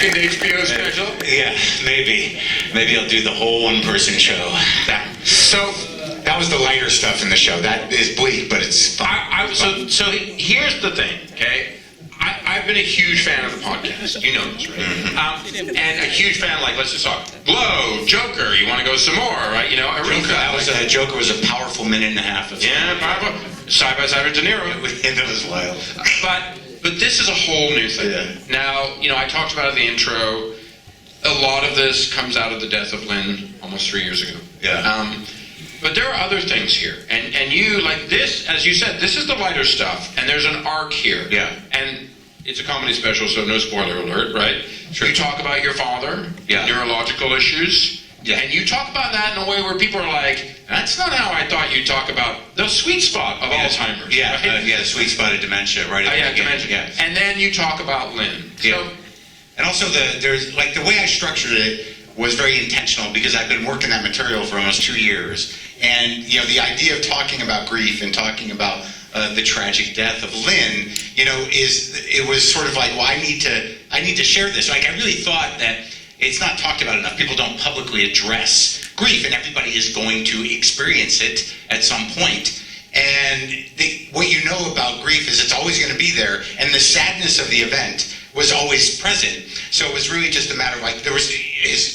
In the HBO special? Yeah, maybe I'll do the whole one-person show. So That was the lighter stuff in the show. That is bleak, but it's fun. So here's the thing, okay? I've been a huge fan of the podcast. You know this, right? And a huge fan, like, let's just talk. Blow, Joker, you want to go some more, right? You know, Joker was a powerful minute and a half. powerful. Side by side with De Niro. That was wild. But this is a whole new thing. Yeah. Now, you know, I talked about it in the intro. A lot of this comes out of the death of Lynn almost 3 years ago. Yeah. But there are other things here. And you, like this, as you said, this is the lighter stuff. And there's an arc here. Yeah. And it's a comedy special, so no spoiler alert, right? Sure. You talk about your father, Yeah. neurological issues. Yeah. And you talk about that in a way where people are like, that's not how I thought you'd talk about the sweet spot of Alzheimer's. Yeah, right? the sweet spot of dementia, right? Dementia. Yeah. And then you talk about Lynn. Yeah. And also there's like the way I structured it was very intentional because I've been working that material for almost 2 years. And you know, the idea of talking about grief and talking about the tragic death of Lynn, you know, it was sort of like, well, I need to share this. Like I really thought that it's not talked about enough. People don't publicly address grief, and everybody is going to experience it at some point. And what you know about grief is it's always going to be there, and the sadness of the event was always present. So it was really just a matter of like,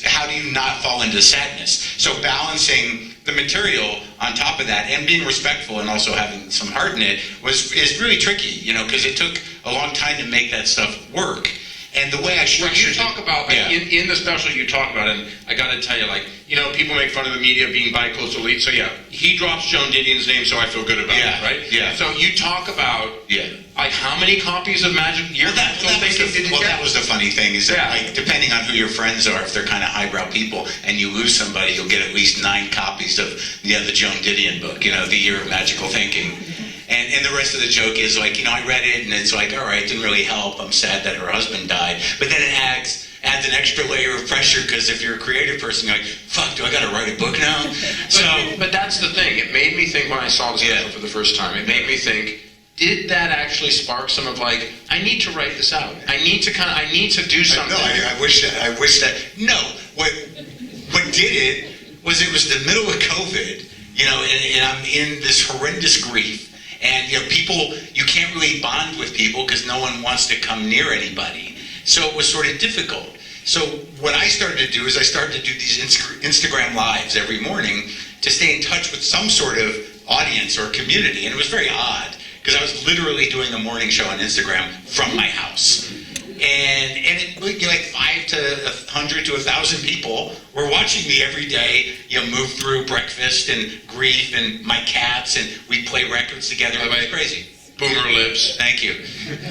how do you not fall into sadness? So balancing the material on top of that and being respectful and also having some heart in it is really tricky, you know, because it took a long time to make that stuff work. And the way I structured you talk about, in the special you talk about, and I got to tell you, like, you know, people make fun of the media being bi-coastal elite, so yeah, he drops Joan Didion's name, so I feel good about it, right? Yeah. So you talk about, like, how many copies of Magic did you get? That was the funny thing, is that, like, depending on who your friends are, if they're kind of highbrow people, and you lose somebody, you'll get at least 9 copies of the Joan Didion book, you know, The Year of Magical Thinking. And the rest of the joke is like, you know, I read it and it's like, all right, it didn't really help. I'm sad that her husband died. But then it adds an extra layer of pressure because if you're a creative person, you're like, fuck, do I got to write a book now? But that's the thing. It made me think when I saw the special for the first time, it made me think, did that actually spark some of like, I need to write this out. I need to do something. No, I wish that. No, what did it was the middle of COVID, you know, and I'm in this horrendous grief. And, you know, you can't really bond with people because no one wants to come near anybody. So it was sort of difficult. So what I started to do is I started to do these Instagram lives every morning to stay in touch with some sort of audience or community. And it was very odd because I was literally doing a morning show on Instagram from my house. And it, you know, like 5 to 100 to 1,000 people were watching me every day, you know, move through breakfast and grief and my cats, and we'd play records together. It was crazy. Boomer lips. Thank you.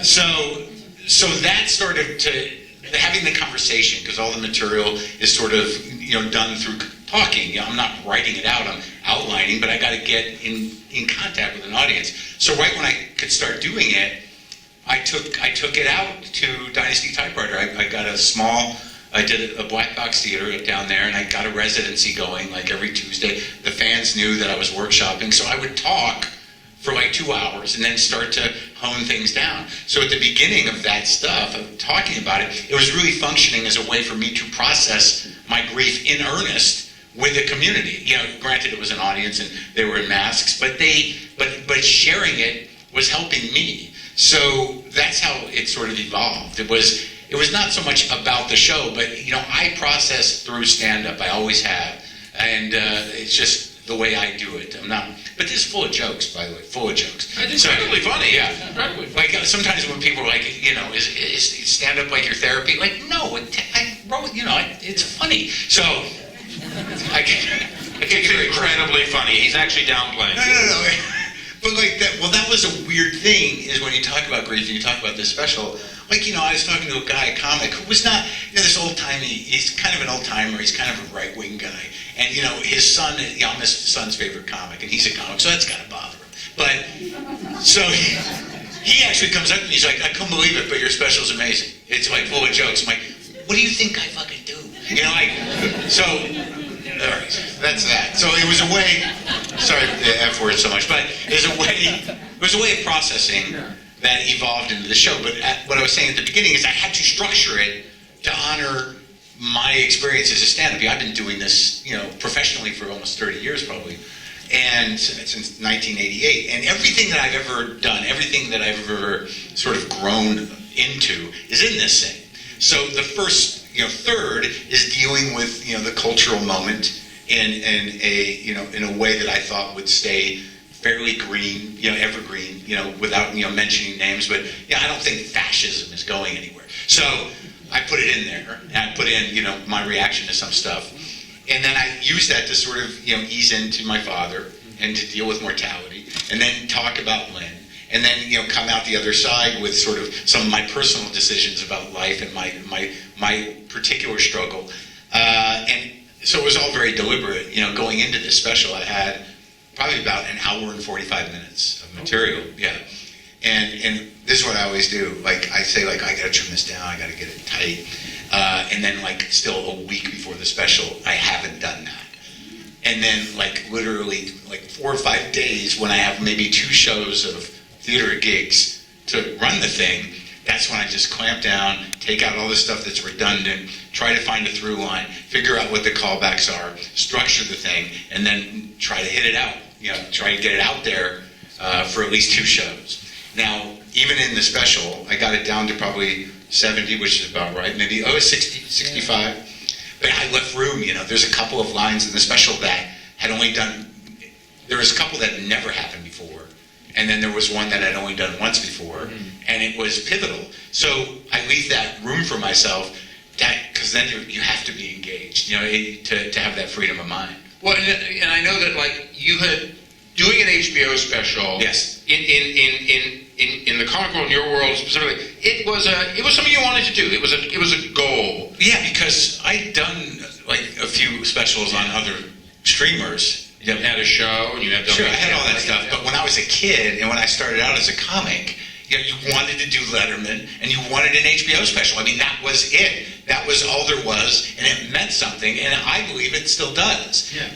So that started to having the conversation, because all the material is sort of, you know, done through talking. You know, I'm not writing it out, I'm outlining, but I got to get in contact with an audience. So right when I could start doing it, I took it out to Dynasty Typewriter. I did a black box theater down there, and I got a residency going like every Tuesday. The fans knew that I was workshopping, so I would talk for like 2 hours and then start to hone things down. So at the beginning of that stuff, of talking about it, it was really functioning as a way for me to process my grief in earnest with the community. You know, granted it was an audience and they were in masks, but sharing it was helping me. So that's how it sort of evolved. It was not so much about the show, but, you know, I process through stand-up. I always have. And it's just the way I do it. But this is full of jokes, by the way, full of jokes. It's incredibly funny, yeah. Incredibly. Like, sometimes when people are like, you know, is stand-up like your therapy? Like, no, I wrote, you know, it's funny. So, it's incredibly funny. He's actually downplaying. No. But like that, well, that was a weird thing, is when you talk about grief and you talk about this special, like, you know, I was talking to a guy, a comic, who was not, you know, this old-timey, he's kind of an old-timer, he's kind of a right-wing guy, and, you know, his son, you know, I'm his son's favorite comic, and he's a comic, so that's gotta bother him. But, so, he actually comes up to me, he's like, I couldn't believe it, but your special's amazing. It's like full of jokes. I'm like, what do you think I fucking do? You know, like, so, all right, that's that. So it was a way, sorry the F word so much, but it was a way of processing that evolved into the show. But what I was saying at the beginning is I had to structure it to honor my experience as a stand-up. I've been doing this, professionally for almost 30 years probably, and since 1988. And everything that I've ever done, everything that I've ever sort of grown into is in this thing. So the first, third is dealing with, the cultural moment in a way that I thought would stay fairly green, evergreen, without, mentioning names. But, I don't think fascism is going anywhere. So I put it in there, and I put in, my reaction to some stuff. And then I use that to sort of, ease into my father and to deal with mortality, and then talk about Lynn, and then, come out the other side with sort of some of my personal decisions about life and my particular struggle. And so it was all very deliberate. Going into this special, I had probably about an hour and 45 minutes of material. Yeah. And this is what I always do. Like, I say, I got to trim this down. I got to get it tight. And then, still a week before the special, I haven't done that. And then, literally, 4 or 5 days when I have maybe 2 shows of theater gigs to run the thing, that's when I just clamp down, take out all the stuff that's redundant, try to find a through line, figure out what the callbacks are, structure the thing, and then try to hit it out. Try to get it out there for at least 2 shows. Now, even in the special, I got it down to probably 70, which is about right. Maybe 60, 65. But I left room. There's a couple of lines in the special that had only done. There was a couple that never happened before, and then there was one that I'd only done once before, and it was pivotal. So I leave that room for myself, because then you have to be engaged. To have that freedom of mind. Well, and I know that you had doing an HBO special. Yes. In the comic world, in your world specifically, it was something you wanted to do. It was a goal. Yeah, because I'd done a few specials on other streamers. You had a show, and you had sure, I had all that stuff. But when I was a kid, and when I started out as a comic, you wanted to do Letterman, and you wanted an HBO special. I mean, that was it. That was all there was, and it meant something, and I believe it still does. Yeah.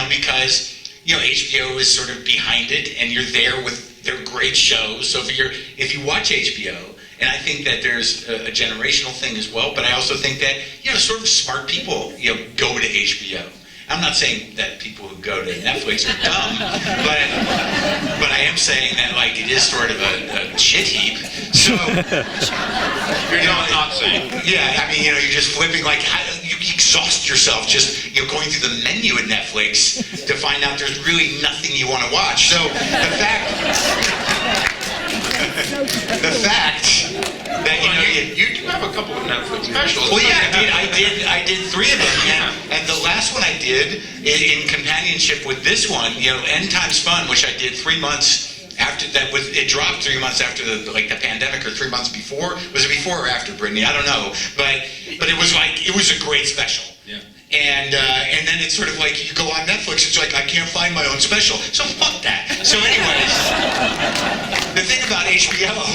Because HBO is sort of behind it, and you're there with their great shows. So if you watch HBO, and I think that there's a generational thing as well, but I also think that sort of smart people go to HBO. I'm not saying that people who go to Netflix are dumb, but I am saying that it is sort of a shit heap. So you're not saying. Yeah, I mean you're just flipping you exhaust yourself just going through the menu at Netflix to find out there's really nothing you want to watch. So the fact that you do have a couple of Netflix specials. Well, yeah, I did 3 of them, and the last one I did in companionship with this one, End Times Fun, which I did 3 months after that. It dropped 3 months after the pandemic, or 3 months before. Was it before or after, Brittany? I don't know, but it was it was a great special. Yeah. And then it's sort of you go on Netflix, it's I can't find my own special, so fuck that. So anyways, the thing about HBO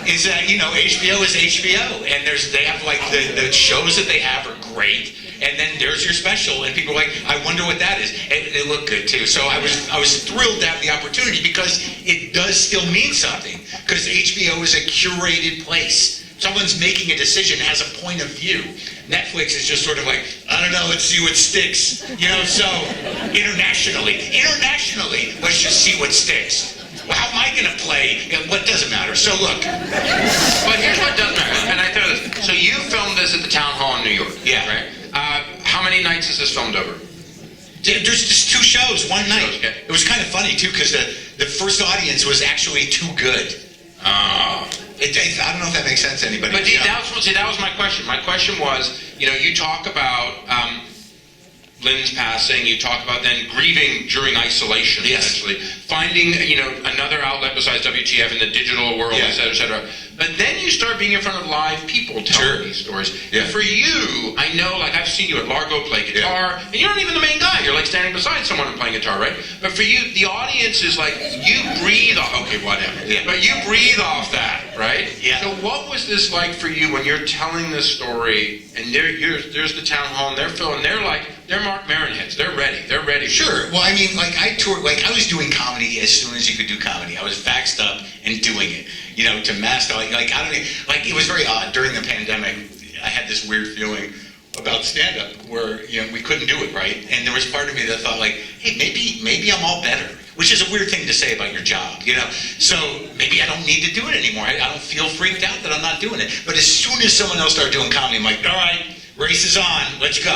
is that, HBO is HBO, and they have the shows that they have are great, and then there's your special, and people are I wonder what that is. And they look good too. So I was thrilled to have the opportunity, because it does still mean something, because HBO is a curated place. Someone's making a decision, has a point of view. Netflix is just sort of I don't know, let's see what sticks. So internationally, let's just see what sticks. Well, how am I going to play? What doesn't matter. So look. But here's what does matter, and I tell you this. So you filmed this at the Town Hall in New York. Yeah. Right? How many nights is this filmed over? There's just 2 shows, one night. Okay. It was kind of funny too, because the first audience was actually too good. I don't know if that makes sense to anybody. But that was my question. My question was, you talk about Lynn's passing, you talk about then grieving during isolation, essentially. Finding, another outlet besides WTF in the digital world, et cetera, et cetera. But then you start being in front of live people telling these stories. Yeah. For you, I know, I've seen you at Largo play guitar, and you're not even the main guy. You're standing beside someone and playing guitar, right? But for you, the audience is you breathe off, okay, whatever. Yeah. But you breathe off that, right? Yeah. So what was this like for you when you're telling this story and there's the town hall and they're filling, they're Marc Maron heads. They're ready. Sure. Well, I mean, like I toured, like I was doing comedy as soon as you could do comedy. I was vaxxed up and doing it, you know, to master. Like I don't even, like it was very odd during the pandemic. I had this weird feeling about stand-up where, you know, we couldn't do it, right? And there was part of me that thought like, hey, maybe I'm all better, which is a weird thing to say about your job, you know? So maybe I don't need to do it anymore. I don't feel freaked out that I'm not doing it. But as soon as someone else started doing comedy, I'm like, all right, race is on, let's go.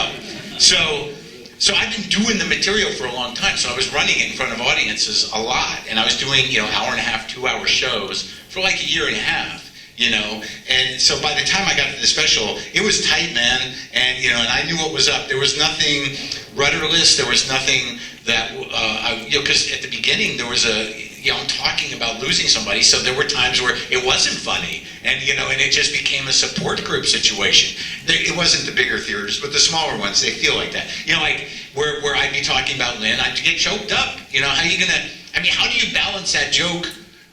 So I've been doing the material for a long time. So I was running it in front of audiences a lot. And I was doing, you know, hour and a half, 2-hour shows for like a year and a half. You know, and so by the time I got to the special, it was tight, man, and you know, and I knew what was up. There was nothing rudderless. There was nothing that, you know, because at the beginning there was I'm talking about losing somebody, so there were times where it wasn't funny, and you know, and it just became a support group situation. It wasn't the bigger theaters, but the smaller ones, they feel like that. You know, like where I'd be talking about Lynn, I'd get choked up. You know, how do you balance that joke?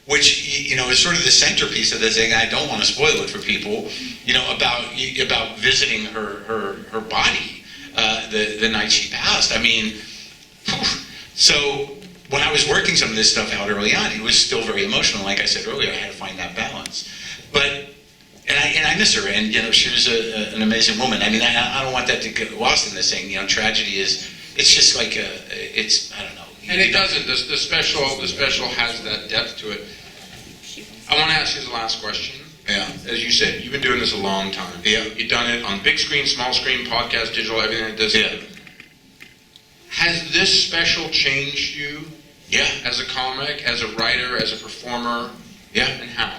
Which, you know, is sort of the centerpiece of this thing. I don't want to spoil it for people, you know, about visiting her body the night she passed. I mean, so when I was working some of this stuff out early on, it was still very emotional. Like I said earlier, I had to find that balance. But and I miss her, and you know, she was an amazing woman. I mean, I don't want that to get lost in this thing. You know, tragedy it's just like I don't know. And it doesn't. The special has that depth to it. I want to ask you the last question. Yeah. As you said, you've been doing this a long time. Yeah. You've done it on big screen, small screen, podcast, digital, everything like this. Yeah. Has this special changed you? Yeah. As a comic, as a writer, as a performer? Yeah. And how?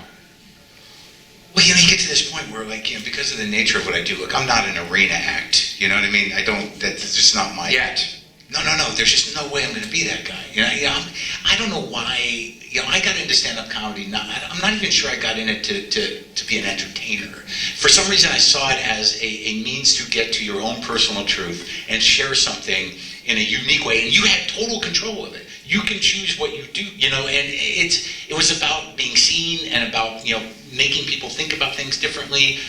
Well, you know, you get to this point where, like, you know, because of the nature of what I do, look, I'm not an arena act. You know what I mean? That's just not my... Yet. No. There's just no way I'm going to be that guy. You know, I don't know why. You know, I got into stand-up comedy. I'm not even sure I got in it to be an entertainer. For some reason, I saw it as a means to get to your own personal truth and share something in a unique way. And you had total control of it. You can choose what you do. You know, and it was about being seen and about, you know, making people think about things differently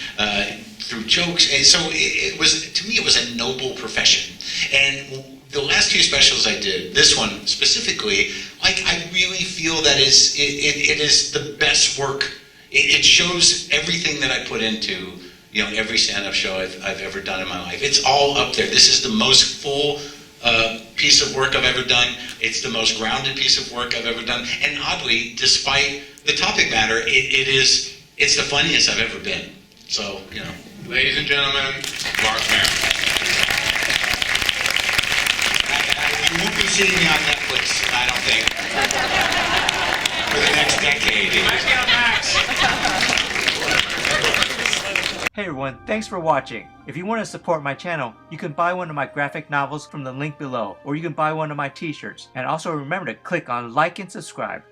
through jokes. And so it was, to me, it was a noble profession. And the last few specials I did, this one specifically, like I really feel that it is the best work. It shows everything that I put into, you know, every stand-up show I've ever done in my life. It's all up there. This is the most full piece of work I've ever done. It's the most grounded piece of work I've ever done. And oddly, despite the topic matter, it's the funniest I've ever been. So, you know. Ladies and gentlemen, Marc Maron. You won't be seeing me on Netflix, I don't think, for the next decade. Hey everyone, thanks for watching. If you want to support my channel, you can buy one of my graphic novels from the link below, or you can buy one of my t-shirts. And also remember to click on like and subscribe.